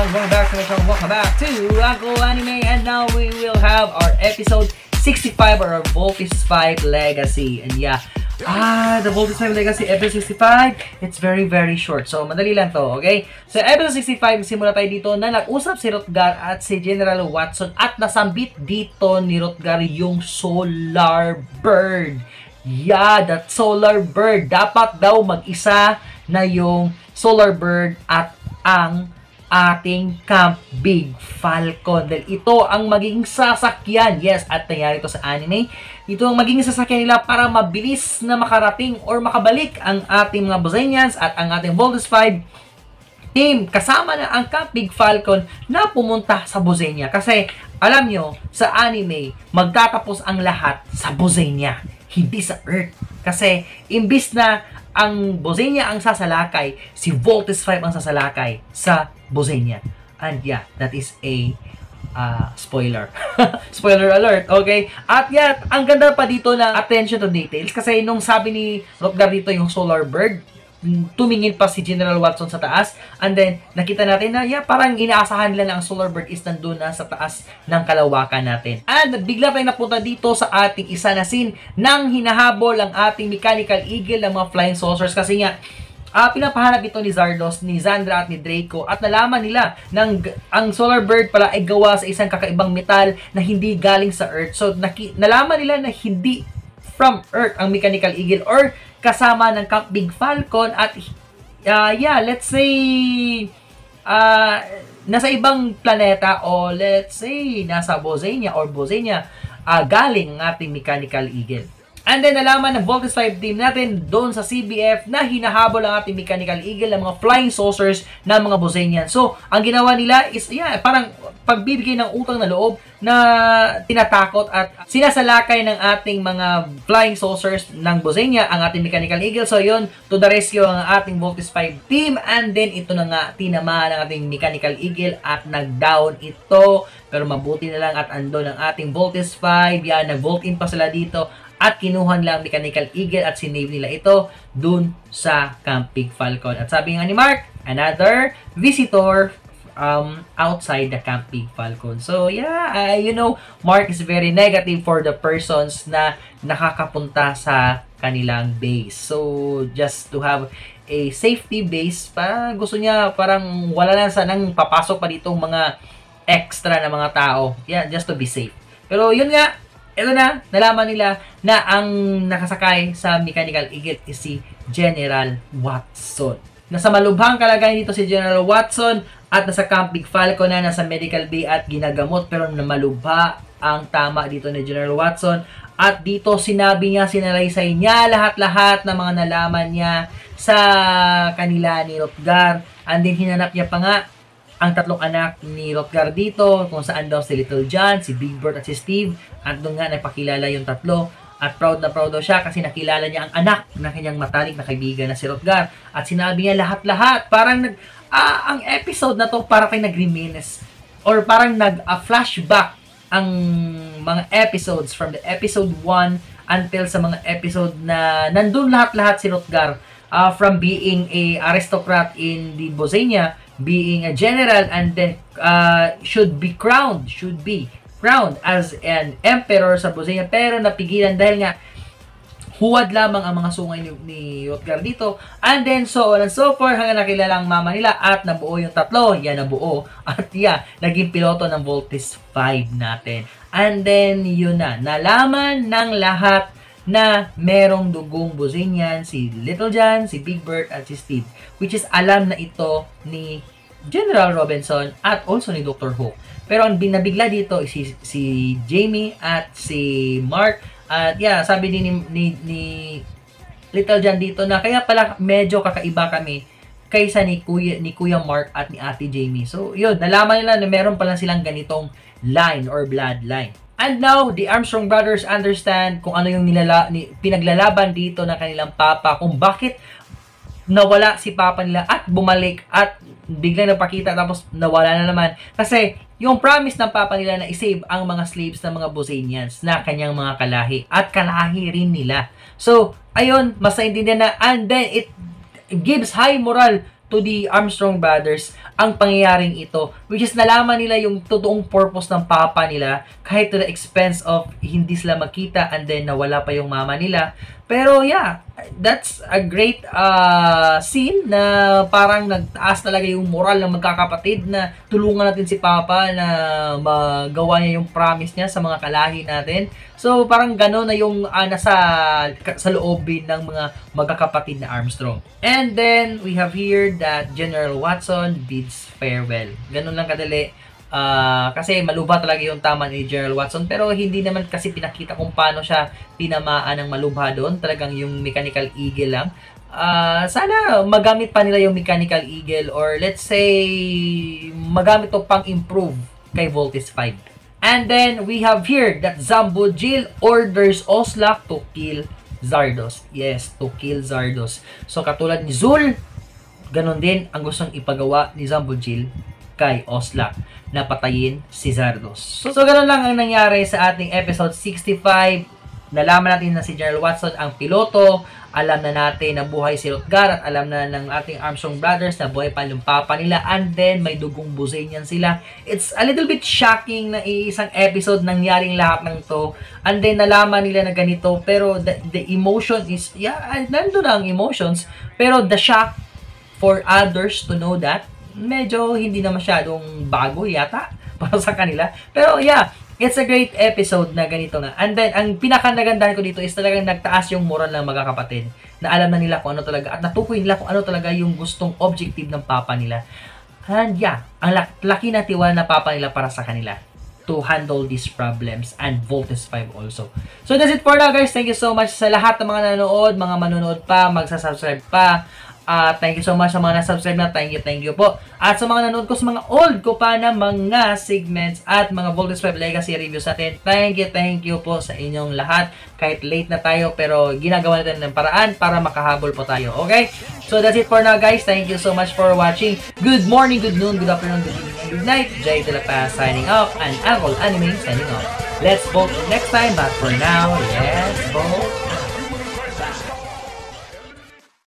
everyone, welcome back to the show. Welcome back to Ako Anime, and now we will have our episode 65 or our Voltes 5 Legacy. And yeah, the Voltes 5 Legacy episode 65, it's very short. So madali lang to, okay? So episode 65, simula tayo dito na nag-usap si Hrothgar at si General Watson at nasambit dito ni Hrothgar yung Solar Bird. Yeah, that Solar Bird. Dapat daw mag-isa na yung Solar Bird at ang ating Camp Big Falcon. Dahil ito ang magiging sasakyan. Yes, at nangyari ito sa anime. Ito ang magiging sasakyan nila para mabilis na makarating or makabalik ang ating mga Bosenians at ang ating Voltes 5 team. Kasama na ang Camp Big Falcon na pumunta sa Bosenia. Kasi, alam nyo, sa anime, magtatapos ang lahat sa Bosenia. Hindi sa Earth. Kasi, imbis na ang Bosenia ang sasalakay, si Voltes 5 ang sasalakay sa Bosenia. And yeah, that is a spoiler. Spoiler alert, okay? At yeah, ang ganda pa dito na attention to details kasi nung sabi ni Hrothgar dito yung Solar Bird, tumingin pa si General Watson sa taas, and then nakita natin na yeah, parang inaasahan nila na ang Solar Bird is nandun na sa taas ng kalawakan natin. And bigla tayong napunta dito sa ating isa na scene nang hinahabol ang ating Mechanical Eagle ng mga Flying Saucers kasi nga pinapahanap ito ni Zardos, ni Zandra at ni Draco at nalaman nila nang ang Solar Bird pala ay gawa sa isang kakaibang metal na hindi galing sa Earth. So nalaman nila na hindi from Earth ang Mechanical Eagle or kasama ng Camp Big Falcon at yeah, let's say nasa ibang planeta o let's say nasa Bosenia or Bosenia galing ang ating Mechanical Eagle. And then nalaman ng Voltes 5 team natin doon sa CBF na hinahabol ang ating Mechanical Eagle ng mga Flying Saucers ng mga Bosenian. So, ang ginawa nila is yeah, parang pagbibigay ng utang na loob na tinatakot at sinasalakay ng ating mga Flying Saucers ng Bosenia ang ating Mechanical Eagle. So, yun, to the rescue ang ating Voltes 5 team. And then, ito na nga, tinamaan ang ating Mechanical Eagle at nag-down ito. Pero mabuti na lang at andon ang ating Voltes 5. Yan, nag-volt in pa sila dito. At kinuhan lang Mechanical Eagle at sinave nila ito dun sa Camp Big Falcon. At sabi nga ni Mark, another visitor outside the Camp Big Falcon. So yeah, you know, Mark is very negative for the persons na nakakapunta sa kanilang base. So just to have a safety base, parang gusto niya parang wala na sanang papasok pa ditong mga extra na mga tao. Yeah, just to be safe. Pero yun nga, ito na, nalaman nila na ang nakasakay sa Mechanical Eagle is si General Watson. Nasa malubhang kalagayan dito si General Watson at nasa Camp Big Falcon na, nasa medical bay at ginagamot, pero malubha ang tama dito ni General Watson. At dito sinabi niya, sinalaysay niya lahat-lahat ng mga nalaman niya sa kanila ni Hrothgar. And then hinanap niya pa nga ang tatlong anak ni Hrothgar dito, kung saan daw si Little John, si Big Bird at si Steve. At doon nga nagpakilala yung tatlo. At proud na proud daw siya kasi nakilala niya ang anak ng kanyang matalik na kaibigan na si Hrothgar. At sinabi niya lahat-lahat. Parang ang episode na to para kay nag-reminisce or parang nag-flashback ang mga episodes from the episode 1 until sa mga episode na nandun lahat-lahat si Hrothgar. From being a aristocrat in the Bosenia, being a general, and then should be crowned as an emperor sa Bosenia, pero napigilan dahil nga huwad lamang ang mga sungay ni Hrothgar dito, and then so on and so forth hanggang nakilala ang mama nila at nabuo yung tatlo. Yan, nabuo at yeah, naging piloto ng Voltes 5 natin. And then yun na, nalaman ng lahat na merong dugong Bosenian, si Little John, si Big Bird, at si Steve. Which is alam na ito ni General Robinson at also ni Dr. Hook. Pero ang binabigla dito is si Jamie at si Mark. At yeah, sabi ni Little John dito na kaya pala medyo kakaiba kami kaysa ni Kuya Mark at ni Ate Jamie. So yun, nalaman nila na meron pala silang ganitong line or bloodline. And now, the Armstrong brothers understand kung ano yung pinaglalaban dito ng kanilang papa, kung bakit nawala si papa nila at bumalik at biglang napakita tapos nawala na naman. Kasi yung promise ng papa nila na isave ang mga slaves ng mga Bosenians na kanyang mga kalahi at kalahi rin nila. So, ayun, mas naintindihan na, and then it gives high moral to the Armstrong brothers ang pangyayaring ito, which is nalaman nila yung totoong purpose ng papa nila kahit to the expense of hindi sila makita and then nawala pa yung mama nila. Pero yeah, that's a great scene na parang nagtaas talaga yung moral ng magkakapatid na tulungan natin si Papa na magawa niya yung promise niya sa mga kalahi natin. So parang gano'n na yung nasa sa loobin ng mga magkakapatid na Armstrong. And then we have here that General Watson bids farewell. Gano'n lang kadali. Kasi malubha talaga yung tama ni General Watson, pero hindi naman kasi pinakita kung paano siya tinamaan ng malubha doon. Talagang yung mechanical eagle lang. Sana magamit pa nila yung mechanical eagle, or let's say magamit to pang improve kay Voltes 5. And then we have here that Zambojil orders Oslak to kill Zardos. Yes, to kill Zardos. So katulad ni Zul, ganon din ang gustong ipagawa ni Zambojil kay Oslak na patayin si Zardos. So ganun lang ang nangyari sa ating episode 65. Nalaman natin na si General Watson ang piloto. Alam na natin na buhay si Rutger at alam na ng ating Armstrong brothers na buhay pa yung papa nila. And then may dugong Bosenian sila. It's a little bit shocking na isang episode nangyaring lahat ng to. And then nalaman nila na ganito. Pero the emotion is, yeah, nandun na ang emotions. Pero the shock for others to know that, medyo hindi na masyadong bago yata para sa kanila. Pero yeah, it's a great episode na ganito nga. And then, ang pinakanagandahan ko dito is talagang nagtaas yung moral ng magkakapatid. Na alam na nila kung ano talaga, at natukoy nila kung ano talaga yung gustong objective ng papa nila. And yeah, ang laki na tiwala na papa nila para sa kanila to handle these problems, and Voltes 5 also. So that's it for now guys. Thank you so much sa lahat ng mga nanonood, mga manonood pa, magsasubscribe pa. Thank you so much sa mga na-subscribe na. Thank you po. At sa mga nanonood ko sa mga old ko pa na mga segments at mga Voltes 5 Legacy reviews natin. Thank you po sa inyong lahat. Kahit late na tayo, pero ginagawa natin ng paraan para makahabol po tayo. Okay? So that's it for now guys. Thank you so much for watching. Good morning, good noon, good afternoon, good evening, and good night. Jay De La Paz signing off, and Uncle Anime signing off. Let's vote next time, but for now, let's vote.